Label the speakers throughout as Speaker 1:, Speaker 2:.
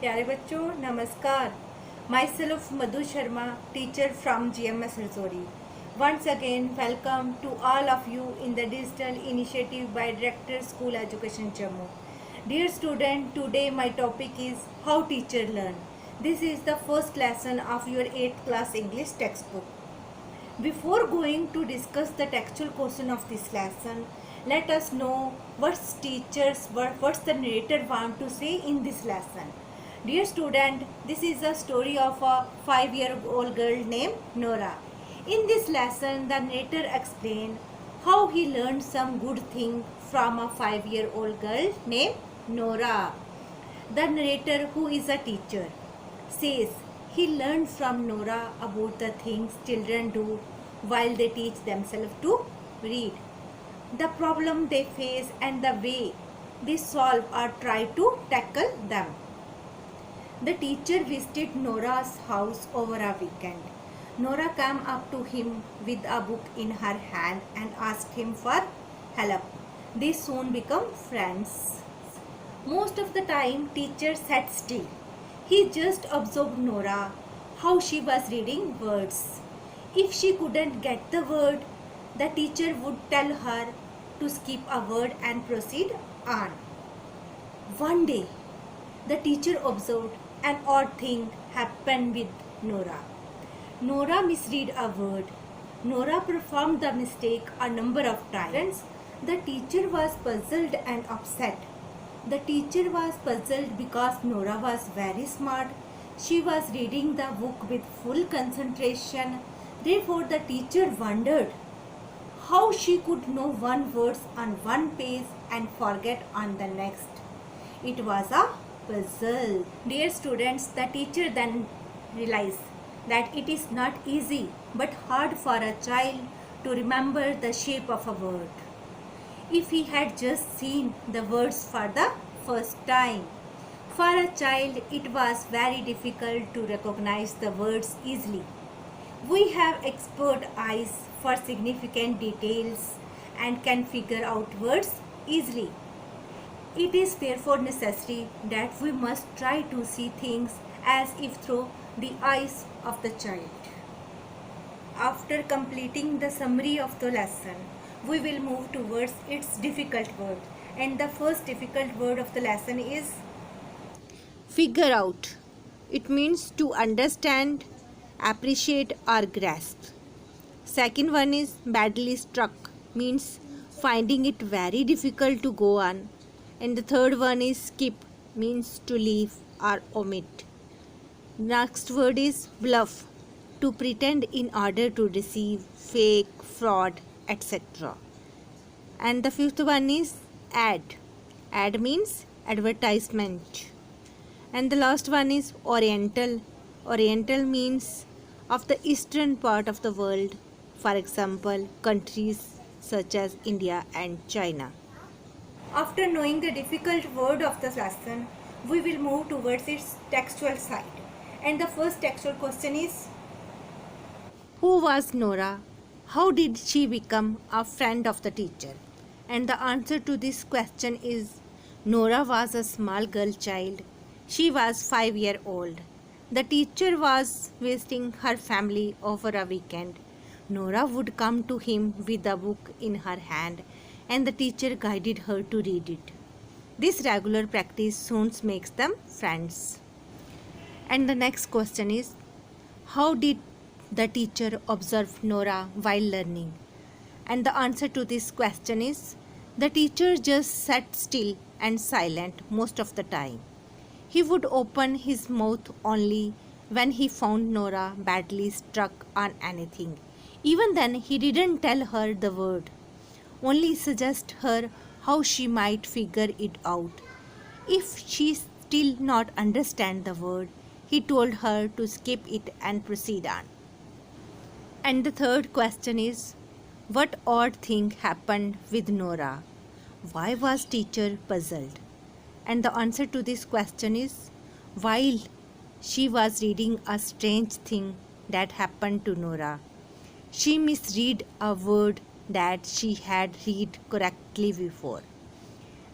Speaker 1: प्यारे बच्चों नमस्कार. Myself Madhu Sharma, teacher from GMS Rasouri. Once again, welcome to all of you in the digital initiative by Director School Education Jammu. Dear student, today my topic is how teacher learn. This is the first lesson of your 8th class English textbook. Before going to discuss the textual portion of this lesson, let us know what's the narrator want to say in this lesson. Dear student, this is a story of a 5-year-old girl named Nora. In this lesson, the narrator explained how he learned some good thing from a 5-year-old girl named Nora. The narrator, who is a teacher, says he learned from Nora about the things children do while they teach themselves to read, the problem they face and the way they solve or try to tackle them. The teacher visited Nora's house over a weekend. Nora came up to him with a book in her hand and asked him for help. They soon became friends. Most of the time, teacher sat still. He just observed Nora, how she was reading words. If she couldn't get the word, the teacher would tell her to skip a word and proceed on. One day, the teacher observed an odd thing happened with Nora. Nora misread a word. Nora performed the mistake a number of times. The teacher was puzzled and upset. The teacher was puzzled because Nora was very smart. She was reading the book with full concentration. Therefore, the teacher wondered how she could know one word on one page and forget on the next. It was a puzzle. Dear students, the teacher then realized that it is not easy but hard for a child to remember the shape of a word. If he had just seen the words for the first time. For a child, it was very difficult to recognize the words easily. We have expert eyes for significant details and can figure out words easily. It is therefore necessary that we must try to see things as if through the eyes of the child. After completing the summary of the lesson, we will move towards its difficult word. And the first difficult word of the lesson is figure out. It means to understand, appreciate or grasp. Second one is badly struck, means finding it very difficult to go on. And the third one is skip, means to leave or omit. Next word is bluff, to pretend in order to deceive, fake, fraud, etc. And the fifth one is ad. Ad means advertisement. And the last one is oriental. Oriental means of the eastern part of the world. For example, countries such as India and China. After knowing the difficult word of the lesson, we will move towards its textual side. And the first textual question is, who was Nora? How did she become a friend of the teacher? And the answer to this question is, Nora was a small girl child. She was 5 years old. The teacher was visiting her family over a weekend. Nora would come to him with a book in her hand and the teacher guided her to read it. This regular practice soon makes them friends. And the next question is, how did the teacher observe Nora while learning? And the answer to this question is, the teacher just sat still and silent most of the time. He would open his mouth only when he found Nora badly struck on anything. Even then, he didn't tell her the word, only suggest her how she might figure it out. If she still not understand the word, he told her to skip it and proceed on. And the third question is, what odd thing happened with Nora? Why was teacher puzzled? And the answer to this question is, while she was reading a strange thing that happened to Nora, she misread a word that she had read correctly before.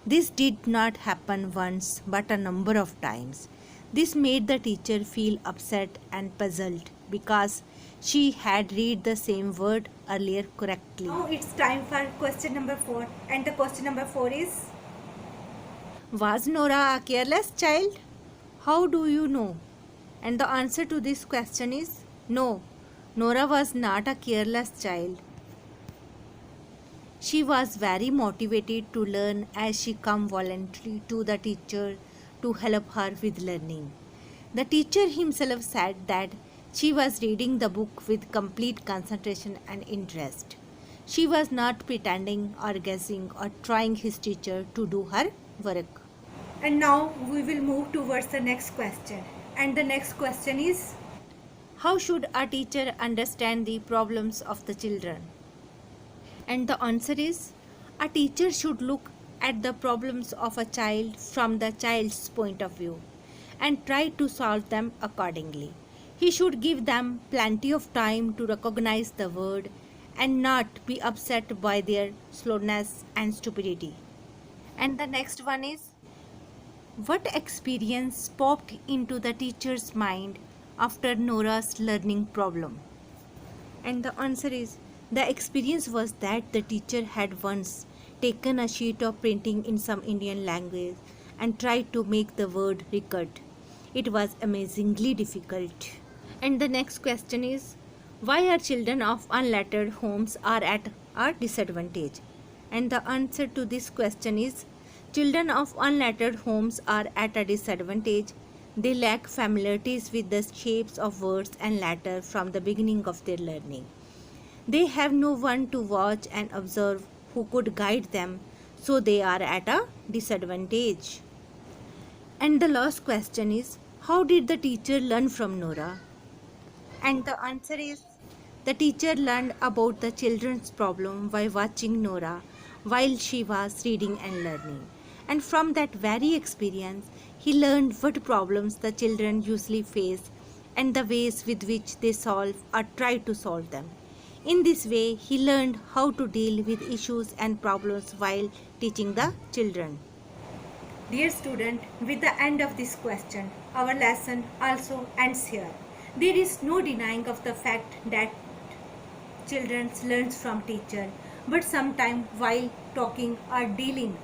Speaker 1: This did not happen once but a number of times. This made the teacher feel upset and puzzled because she had read the same word earlier correctly. Now it's time for question number 4, and the question number 4 is: was Nora a careless child? How do you know? And the answer to this question is no. Nora was not a careless child. She was very motivated to learn as she came voluntarily to the teacher to help her with learning. The teacher himself said that she was reading the book with complete concentration and interest. She was not pretending or guessing or trying his teacher to do her work. And now we will move towards the next question. And the next question is: how should a teacher understand the problems of the children? And the answer is: a teacher should look at the problems of a child from the child's point of view and try to solve them accordingly. He should give them plenty of time to recognize the word and not be upset by their slowness and stupidity. And the next one is: what experience popped into the teacher's mind after Nora's learning problem? And the answer is: the experience was that the teacher had once taken a sheet of printing in some Indian language and tried to make the word record. It was amazingly difficult. And the next question is: why are children of unlettered homes are at a disadvantage? And the answer to this question is: children of unlettered homes are at a disadvantage. They lack familiarities with the shapes of words and letters from the beginning of their learning. They have no one to watch and observe who could guide them, so they are at a disadvantage. And the last question is: how did the teacher learn from Nora? And the answer is: the teacher learned about the children's problem by watching Nora while she was reading and learning. And from that very experience, he learned what problems the children usually face and the ways with which they solve or try to solve them. In this way, he learned how to deal with issues and problems while teaching the children. Dear student, with the end of this question, our lesson also ends here. There is no denying of the fact that children learn from teacher, but sometimes while talking or dealing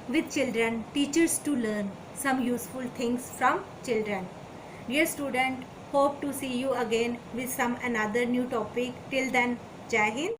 Speaker 1: with children, teachers to learn some useful things from children. Dear student, hope to see you again with some another new topic. Till then, Jai Hind.